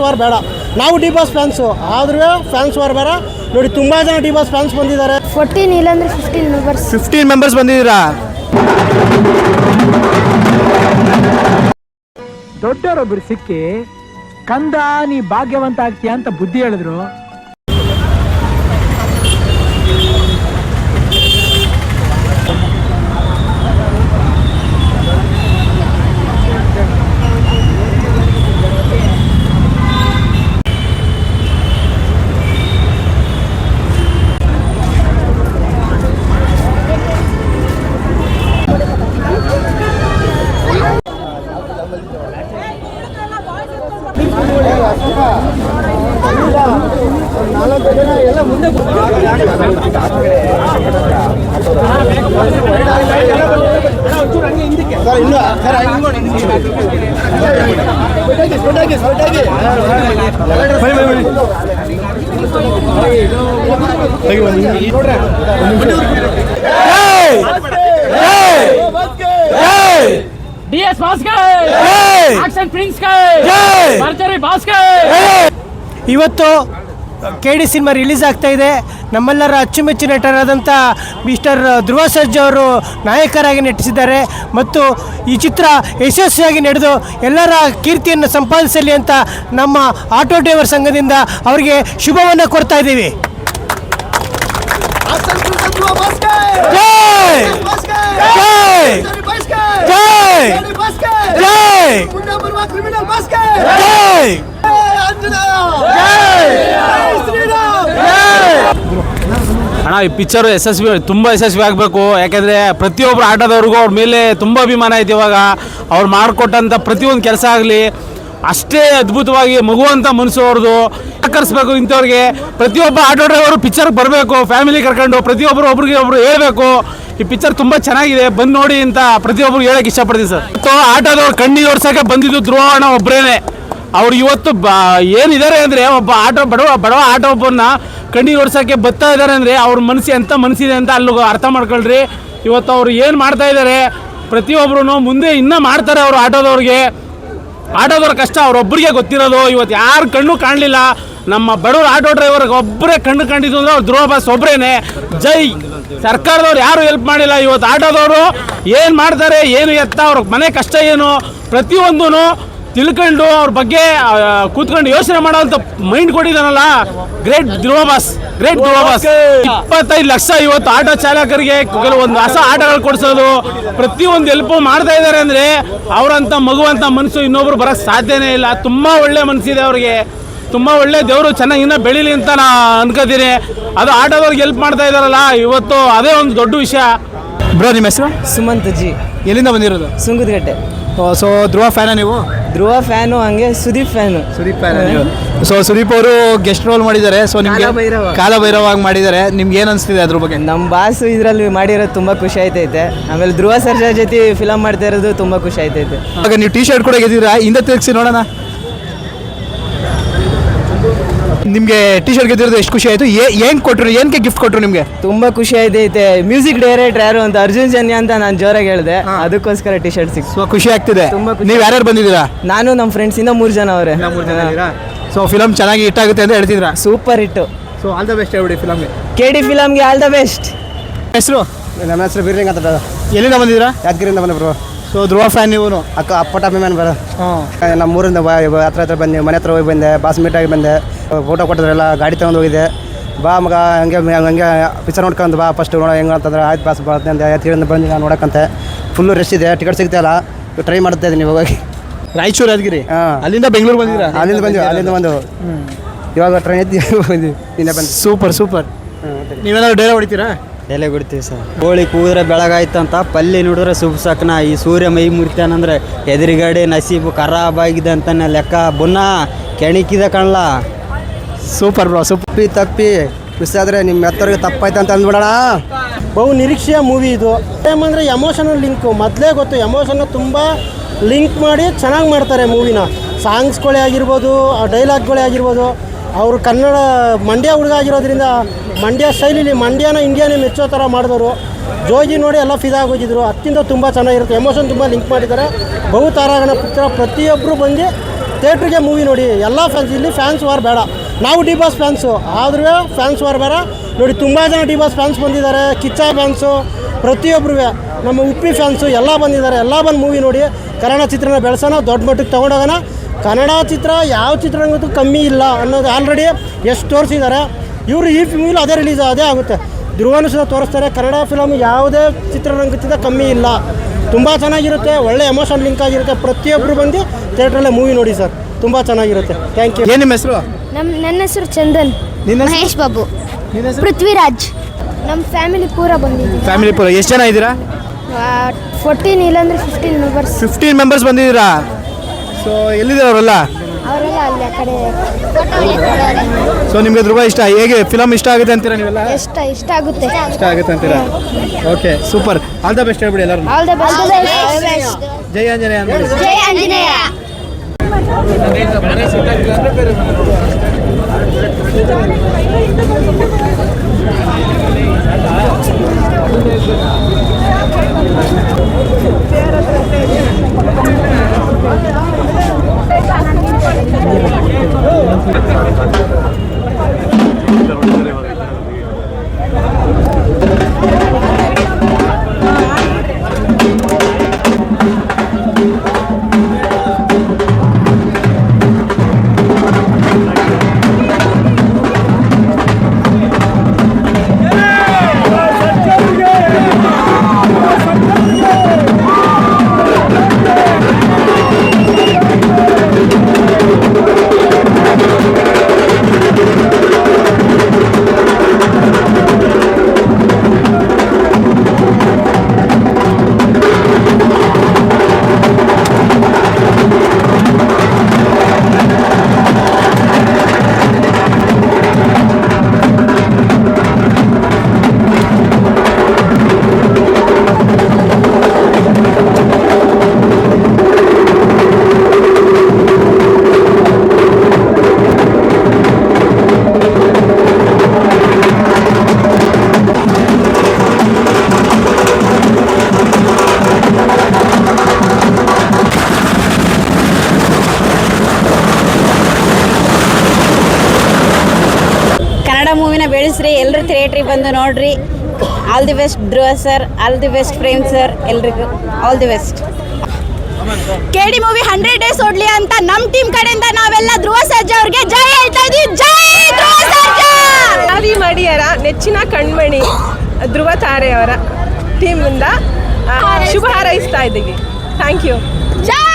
War ಬೇಡ. ನಾವು D boss fans, ಆದ್ರೂ ಫ್ಯಾನ್ಸ್ ವಾರ್ ಬೇಡ. ನೋಡಿ ತುಂಬ ಜನ ಡಿ ಬಾಸ್ ಫ್ಯಾನ್ಸ್ ಬಂದಿದ್ದಾರೆ. 14 ಇಲ್ಲಾಂದ್ರೆ 15 ಮೆಂಬರ್ಸ್. 15 ಮೆಂಬರ್ಸ್ ಬಂದಿದ್ದೀರಾ? ದೊಡ್ಡವರೊಬ್ಬರು ಸಿಕ್ಕಿ ಕಂದ ನೀ ಭಾಗ್ಯವಂತ ಆಗ್ತೀಯ ಅಂತ ಬುದ್ಧಿ ಹೇಳಿದ್ರು. ಡಿಎಸ್ ಬಾಸ್ಗೆ, ಆಕ್ಷನ್ ಪ್ರಿನ್ಸ್ಗೆ, ಭರ್ಜರಿ ಬಾಸ್ಗೆ. ಇವತ್ತು KD ಸಿನಿಮಾ ರಿಲೀಸ್ ಆಗ್ತಾ ಇದೆ. ನಮ್ಮೆಲ್ಲರ ಅಚ್ಚುಮೆಚ್ಚಿನ ನಟರಾದಂಥ ಮಿಸ್ಟರ್ ಧ್ರುವ ಸರ್ಜಾ ಅವರು ನಾಯಕರಾಗಿ ನಟಿಸಿದ್ದಾರೆ ಮತ್ತು ಈ ಚಿತ್ರ ಯಶಸ್ವಿಯಾಗಿ ನಡೆದು ಎಲ್ಲರ ಕೀರ್ತಿಯನ್ನು ಸಂಪಾದಿಸಲಿ ಅಂತ ನಮ್ಮ ಆಟೋ ಡ್ರೈವರ್ ಸಂಘದಿಂದ ಅವರಿಗೆ ಶುಭವನ್ನು ಕೊಡ್ತಾ ಇದ್ದೀವಿ. ಅಣ್ಣ, ಈ ಪಿಕ್ಚರು ತುಂಬ ಯಶಸ್ವಿ ಆಗಬೇಕು. ಯಾಕೆಂದರೆ ಪ್ರತಿಯೊಬ್ಬರು ಆಟೋದವ್ರಿಗೂ ಅವ್ರ ಮೇಲೆ ತುಂಬ ಅಭಿಮಾನ ಐತೆ. ಇವಾಗ ಅವ್ರು ಮಾಡಿಕೊಟ್ಟಂಥ ಪ್ರತಿಯೊಂದು ಕೆಲಸ ಆಗಲಿ ಅಷ್ಟೇ ಅದ್ಭುತವಾಗಿ ಮಗುವಂಥ ಮನಸ್ಸು ಅವ್ರದ್ದು. ಆಕರ್ಷಿಸ್ಬೇಕು ಇಂಥವ್ರಿಗೆ. ಪ್ರತಿಯೊಬ್ಬ ಆಟೋ ಡ್ರೈವರು ಪಿಕ್ಚರ್ಗೆ ಬರಬೇಕು, ಫ್ಯಾಮಿಲಿ ಕರ್ಕೊಂಡು ಪ್ರತಿಯೊಬ್ಬರು ಒಬ್ರಿಗೆ ಒಬ್ರು ಹೇಳ್ಬೇಕು ಈ ಪಿಕ್ಚರ್ ತುಂಬ ಚೆನ್ನಾಗಿದೆ, ಬಂದು ನೋಡಿ ಅಂತ ಪ್ರತಿಯೊಬ್ಬರು ಹೇಳಕ್ಕೆ ಇಷ್ಟಪಡ್ತೀನಿ ಸರ್. ಆಟೋದವ್ರು ಕಣ್ಣಿ ಓಡ್ಸೋಕ್ಕೆ ಬಂದಿದ್ದು ಧ್ರುವ ಅಣ್ಣ ಒಬ್ಬರೇನೆ. ಅವ್ರು ಇವತ್ತು ಏನಿದ್ದಾರೆ ಅಂದರೆ ಒಬ್ಬ ಬಡವ ಆಟೋ ಒಬ್ಬರನ್ನ ಕಣ್ಣೀರು ಓಡ್ಸೋಕ್ಕೆ ಬರ್ತಾ ಇದ್ದಾರೆ ಅಂದರೆ ಅವ್ರ ಮನಸ್ಸು ಎಂಥ ಮನಸ್ಸಿದೆ ಅಂತ ಅಲ್ಲಿಗೂ ಅರ್ಥ ಮಾಡ್ಕೊಳ್ರಿ. ಇವತ್ತು ಅವ್ರು ಏನು ಮಾಡ್ತಾ ಇದ್ದಾರೆ ಪ್ರತಿಯೊಬ್ಬರು ಮುಂದೆ ಇನ್ನೂ ಮಾಡ್ತಾರೆ. ಅವರು ಆಟೋದವ್ರ ಕಷ್ಟ ಅವರೊಬ್ಬರಿಗೆ ಗೊತ್ತಿರೋದು. ಇವತ್ತು ಯಾರು ಕಣ್ಣು ಕಾಣಲಿಲ್ಲ. ನಮ್ಮ ಬಡವರು ಆಟೋ ಡ್ರೈವರ್ಗೆ ಒಬ್ಬರೇ ಕಣ್ಣು ಕಂಡಿದ್ದು ಅಂದರೆ ಅವ್ರು ಧ್ರುವ ಬಾಸ್ ಒಬ್ಬರೇನೆ. ಜೈ. ಸರ್ಕಾರದವ್ರು ಯಾರು ಹೆಲ್ಪ್ ಮಾಡಿಲ್ಲ. ಇವತ್ತು ಆಟೋದವರು ಏನು ಮಾಡ್ತಾರೆ, ಏನು ಎತ್ತ, ಅವ್ರ ಮನೆ ಕಷ್ಟ ಏನು ಪ್ರತಿಯೊಂದೂ ತಿಳ್ಕೊಂಡು ಅವ್ರ ಬಗ್ಗೆ ಕೂತ್ಕೊಂಡು ಯೋಚನೆ ಮಾಡೋಂಥ ಮೈಂಡ್ ಕೊಟ್ಟಿದ್ದಾನಲ್ಲ, ಗ್ರೇಟ್ ಧ್ರುವ ಬಾಸ್. 25 ಲಕ್ಷ ಇವತ್ತು ಆಟೋ ಚಾಲಕರಿಗೆ ಕೆಲವೊಂದು ಹೊಸ ಆಟೋಗಳು ಕೊಡಿಸೋದು, ಪ್ರತಿಯೊಂದು ಹೆಲ್ಪ್ ಮಾಡ್ತಾ ಇದ್ದಾರೆ ಅಂದರೆ ಅವರಂಥ ಮಗುವಂಥ ಮನಸ್ಸು ಇನ್ನೊಬ್ರು ಬರೋಕ್ಕೆ ಸಾಧ್ಯನೇ ಇಲ್ಲ. ತುಂಬ ಒಳ್ಳೆ ಮನಸ್ಸಿದೆ ಅವ್ರಿಗೆ. ತುಂಬ ಒಳ್ಳೆ ದೇವರು ಚೆನ್ನಾಗಿ ಇನ್ನೂ ಬೆಳೀಲಿ ಅಂತ ನಾನು ಅನ್ಕೋತೀನಿ. ಅದು ಆಟೋದವ್ರಿಗೆ ಹೆಲ್ಪ್ ಮಾಡ್ತಾ ಇದ್ದಾರಲ್ಲ ಇವತ್ತು, ಅದೇ ಒಂದು ದೊಡ್ಡ ವಿಷಯ. ಬ್ರೋ, ನಿಮ್ಮ ಹೆಸರು? ಸುಮಂತ್ ಜಿ. ಎಲ್ಲಿಂದ ಬಂದಿರೋದು? ಸುಂಗದಗಟ್ಟೆ. ಸೊ ಧ್ರುವ ಫ್ಯಾನಾ ನೀವು? ಧ್ರುವ ಫ್ಯಾನು, ಹಂಗೆ ಸುದೀಪ್ ಫ್ಯಾನು. ಸೊ ಸುದೀಪ್ ಅವರು ಗೆಸ್ಟ್ ರೋಲ್ ಮಾಡಿದ್ದಾರೆ. ಸೊ ನಿಮಗೆ ಕಾಲಭೈರವಾಗಿ ಮಾಡಿದ್ದಾರೆ. ನಿಮ್ಗೆ ಏನು ಅನಿಸ್ತಿದೆ ಅದ್ರ ಬಗ್ಗೆ? ನಮ್ಮ ಬಾಸು ಇದರಲ್ಲಿ ಮಾಡಿರೋದು ತುಂಬ ಖುಷಿ ಆಯ್ತೈತೆ. ಆಮೇಲೆ ಧ್ರುವ ಸರ್ಜಾ ಜೊತೆ ಫಿಲಮ್ ಮಾಡ್ತಾ ಇರೋದು ತುಂಬ ಖುಷಿ ಆಯ್ತೈತೆ. ಆಗ ನೀವು ಟೀ ಶರ್ಟ್ ಕೂಡ ಗೆದ್ದಿರಾ, ಹಿಂದೆ ತಿರುಗಿಸಿ ನೋಡೋಣ. ನಿಮಗೆ ಟೀ ಶರ್ಟ್ ಗೆದ್ದಿರೋದು ಎಷ್ಟು ಖುಷಿ ಆಯಿತು? ಏನು ಕೊಟ್ಟರು, ಏನಕ್ಕೆ ಗಿಫ್ಟ್ ಕೊಟ್ಟರು ನಿಮಗೆ? ತುಂಬ ಖುಷಿ ಆಯ್ತೈತೆ. ಮ್ಯೂಸಿಕ್ ಡೈರೆಕ್ಟರ್ ಯಾರು ಅಂತ ಅರ್ಜುನ್ ಜನ್ಯ ಅಂತ ನಾನು ಜೋರಾಗಿ ಹೇಳಿದೆ, ಅದಕ್ಕೋಸ್ಕರ ಟೀ ಶರ್ಟ್ ಸಿಕ್ತು. ಸೊ ಖುಷಿ ಆಗ್ತಿದೆ. ನೀವು ಯಾರ್ಯಾರು ಬಂದಿದ್ದೀರಾ? ನಾನು ನಮ್ಮ ಫ್ರೆಂಡ್ಸ್ ಇನ್ನೂ 3 ಜನ ಅವರೇ. ಸೊ ಫಿಲಮ್ ಚೆನ್ನಾಗಿ ಹಿಟ್ ಆಗುತ್ತೆ ಅಂತ ಹೇಳ್ತಿದ್ರಾ? Super hit. So all the best ಹೇಳ್ಬಿಡಿ ಫಿಲಮ್ಗೆ. KD ಫಿಲಮ್ಗೆ ಆಲ್ ದ ಬೆಸ್ಟ್. ಹೆಸರು? ನಮ್ಮ ಹೆಸರು ಬೀರ್ಲಿಂಗ್ ಅಂತ. ಎಲ್ಲಿಂದ ಬಂದಿದ್ದೀರಾ? ಯಾದಗಿರಿಯಿಂದ ಬಂದೆ ಬ್ರೋ. ಸೊ ಧ್ರುವ ಫ್ಯಾನ್ ನೀವು? ಅಪ್ಪಟ ಅಭಿಮಾನ ಬರೋ. ನಮ್ಮ ಊರಿಂದ ಹತ್ರ ಬಂದೆ, ಮನೆ ಹತ್ರ ಹೋಗಿ ಬಂದೆ, ಬಾಸ್ ಮೀಟಾಗಿ ಬಂದೆ, ಫೋಟೋ ಕೊಟ್ಟಿದ್ರೆಲ್ಲ, ಗಾಡಿ ತೊಗೊಂಡು ಹೋಗಿದ್ದೆ. ಬಾ ಮಗ ಹಂಗೆ ಪಿಕ್ಚರ್ ನೋಡ್ಕೊಂಡು ಬಾ ಫಸ್ಟ್ ನೋಡೋ ಹೆಂಗೆ ಅಂತಂದ್ರೆ ಆಯ್ತು ಬಾಸ್ ಬರ್ತೇನೆ ಅಂತ ಯಾತ್ರಿಯಿಂದ ಬಂದು ನಾನು ನೋಡೋಕ್ಕಂತೆ. ಫುಲ್ಲು ರಶ್ ಇದೆ, ಟಿಕೆಟ್ ಸಿಗ್ತಾಯಿಲ್ಲ. ಟ್ರೈ ಮಾಡ್ತಾ ಇದ್ದೀನಿ ಇವಾಗ. ರಾಯಚೂರು, ಯಾದಗಿರಿ? ಹಾಂ. ಅಲ್ಲಿಂದ ಬೆಂಗಳೂರು ಬಂದಿದ್ದೀರಾ? ಅಲ್ಲಿಂದ ಬಂದು ಇವಾಗ ಟ್ರೈನ್ ಎತ್ತಿ ಬಂದು ಇನ್ನೇ ಬಂದು. ಸೂಪರ್. ನೀವೇನಾದ್ರು ಡೈರೆ ಹೊಡಿತೀರಾ? ಎಲೆ ಬಿಡ್ತೀವಿ ಸರ್. ಕೋಳಿ ಕೂದ್ರೆ ಬೆಳಗಾಯ್ತಂತ ಪಲ್ಲಿ ನೋಡಿದ್ರೆ ಸುಬ್ಸಕ್ನ ಈ ಸೂರ್ಯ ಮೈ ಮುರಿತಾನಂದ್ರೆ ಎದುರುಗಡೆ ನಸೀಬು ಖರಾಬ್ ಆಗಿದೆ ಅಂತಾನೆ ಲೆಕ್ಕ. ಬುನ್ನ ಕೆಣಿಕಿದೆ ಕಣ್ಲ. Super bro, super. ತಪ್ಪಿ ಮಿಸ್ ಆದರೆ ನಿಮ್ಮ ಎತ್ತರಿಗೆ ತಪ್ಪಾಯ್ತು ಅಂತ ಅಂದ್ಬಿಡೋಣ. ಬಹು ನಿರೀಕ್ಷೆಯ ಮೂವಿ ಇದು. ಏನೆಂದರೆ ಎಮೋಷನಲ್ ಲಿಂಕು ಮೊದಲೇ ಗೊತ್ತು. ಎಮೋಷನ್ನ ತುಂಬ ಲಿಂಕ್ ಮಾಡಿ ಚೆನ್ನಾಗಿ ಮಾಡ್ತಾರೆ ಮೂವಿನ. ಸಾಂಗ್ಸ್ಗಳೇ ಆಗಿರ್ಬೋದು, ಡೈಲಾಗ್ಗಳೇ ಆಗಿರ್ಬೋದು. ಅವರು ಕನ್ನಡ ಮಂಡ್ಯ ಹುಡುಗ ಆಗಿರೋದ್ರಿಂದ ಮಂಡ್ಯ ಶೈಲಿಲಿ ಮಂಡ್ಯನ ಇಂಡಿಯಾನೇ ಮೆಚ್ಚೋ ಥರ ಮಾಡಿದವರು. ಜೋಗಿ ನೋಡಿ ಎಲ್ಲ ಫಿದಾಗೋಗಿದ್ರು. ಅದಕ್ಕಿಂತ ತುಂಬ ಚೆನ್ನಾಗಿರುತ್ತೆ. ಎಮೋಷನ್ ತುಂಬ ಲಿಂಕ್ ಮಾಡಿದ್ದಾರೆ. ಬಹು ತಾರಾಗಣ ಪುತ್ರ ಪ್ರತಿಯೊಬ್ಬರು ಬಂದು ಥಿಯೇಟ್ರಿಗೆ ಮೂವಿ ನೋಡಿ. ಎಲ್ಲ ಫ್ಯಾನ್ಸ್ ಇಲ್ಲಿ ಫ್ಯಾನ್ಸ್ ವಾರ್ ಬೇಡ. ನಾವು ಡಿ ಬಾಸ್ ಫ್ಯಾನ್ಸು ಆದ್ರೂ ಫ್ಯಾನ್ಸ್ ವಾರ್ ಬೇಡ ನೋಡಿ. ತುಂಬ ಜನ ಡಿ ಬಾಸ್ ಫ್ಯಾನ್ಸ್ ಬಂದಿದ್ದಾರೆ, ಕಿಚ್ಚ ಫ್ಯಾನ್ಸು, ಪ್ರತಿಯೊಬ್ಬರು ನಮ್ಮ ಉಪ್ಪಿ ಫ್ಯಾನ್ಸು ಎಲ್ಲ ಬಂದಿದ್ದಾರೆ. ಎಲ್ಲ ಬಂದು ಮೂವಿ ನೋಡಿ. ಕನ್ನಡ ಚಿತ್ರನ ಬೆಳೆಸೋಣ, ದೊಡ್ಡ ಮಟ್ಟಕ್ಕೆ ತೊಗೊಂಡೋಗೋಣ. ಕನ್ನಡ ಚಿತ್ರ ಯಾವ ಚಿತ್ರರಂಗಕ್ಕೂ ಕಮ್ಮಿ ಇಲ್ಲ ಅನ್ನೋದು ಆಲ್ರೆಡಿ ಎಷ್ಟು ತೋರಿಸಿದ್ದಾರೆ. ಇವರು ಈ ಮೂವಿಲಿ ಅದೇ ರಿಲೀಸ್ ಅದೇ ಆಗುತ್ತೆ. ಧ್ರುವನು ಸಹ ತೋರಿಸ್ತಾರೆ. ಕನ್ನಡ ಫಿಲಮ್ ಯಾವುದೇ ಚಿತ್ರರಂಗಕ್ಕಿಂತ ಕಮ್ಮಿ ಇಲ್ಲ. ತುಂಬ ಚೆನ್ನಾಗಿರುತ್ತೆ, ಒಳ್ಳೆ ಎಮೋಷನ್ ಲಿಂಕ್ ಆಗಿರುತ್ತೆ. ಪ್ರತಿಯೊಬ್ಬರು ಬಂದು ಥಿಯೇಟ್ರಲ್ಲೇ ಮೂವಿ ನೋಡಿ ಸರ್, ತುಂಬ ಚೆನ್ನಾಗಿರುತ್ತೆ. Thank you. ಏನು ನಿಮ್ಮ ಹೆಸರು? ನನ್ನ ಹೆಸರು ಚಂದನ್. ನಿನ್ನ ಹೆಸರು? ಮಹೇಶ್ ಬಾಬು. ನಿನ್ನ ಹೆಸರು? ಪೃಥ್ವಿರಾಜ್. ನಮ್ಮ ಫ್ಯಾಮಿಲಿ ಪೂರ ಬಂದಿದ್ದೀವಿ. ಫ್ಯಾಮಿಲಿ ಪೂರ ಎಷ್ಟು ಜನ ಇದ್ದೀರಾ? 14 ಇಲ್ಲಾಂದ್ರೆ 15 ಮೆಂಬರ್ಸ್. 15 ಮೆಂಬರ್ಸ್ ಬಂದಿದ್ದೀರಾ? ಸೊ ಎಲ್ಲಿದ್ದಾರೆ ಅವರೆಲ್ಲ? ಅವರೆಲ್ಲ ಅಲ್ಲಿ ಆ ಕಡೆ. ಸೊ ನಿಮಗೆ ಧ್ರುವ ಇಷ್ಟ, ಹೇಗೆ ಫಿಲಮ್ ಇಷ್ಟ ಆಗುತ್ತೆ ಅಂತೀರಾ ನೀವೆಲ್ಲ? ಇಷ್ಟ ಆಗುತ್ತೆ. ಇಷ್ಟ ಆಗುತ್ತೆ ಅಂತೀರಾ? Okay, super. All the best ಹೇಳ್ಬಿಡಿ ಎಲ್ಲರೂ. All the best. ಜೈ ಆಂಜನೇಯ ಅಂದ್ಬಿಡಿ. ಜೈ ಆಂಜನೇಯ. ಮೂವಿನ ಬೆಳೆಸ್ರಿ, ಎಲ್ಲರೂ ಥಿಯೇಟ್ರಿಗೆ ಬಂದು ನೋಡ್ರಿ. All the best Dhruva sir, all the best Prem sir, ಎಲ್ರಿಗೂ all the best. KD movie 100 days ಓಡ್ಲಿ ಅಂತ ನಮ್ಮ ಟೀಮ್ ಕಡೆಯಿಂದ ನಾವೆಲ್ಲ ಧ್ರುವ ಸರ್ಜಾ ಅವ್ರಿಗೆ ಜೈ ಹೇಳ್ತಾ ಇದೀವಿ. ಜೈ ಧ್ರುವ ಸರ್ಜಾ. ಆದಿ ಮಡಿಯರ ನೆಚ್ಚಿನ ಕಣ್ಮಣಿ ಧ್ರುವ ತಾರೆ ಅವರ ಟೀಮಿಂದ ಶುಭ ಹಾರೈಸ್ತಾ ಇದ್ದೀವಿ. Thank you. ಜೈ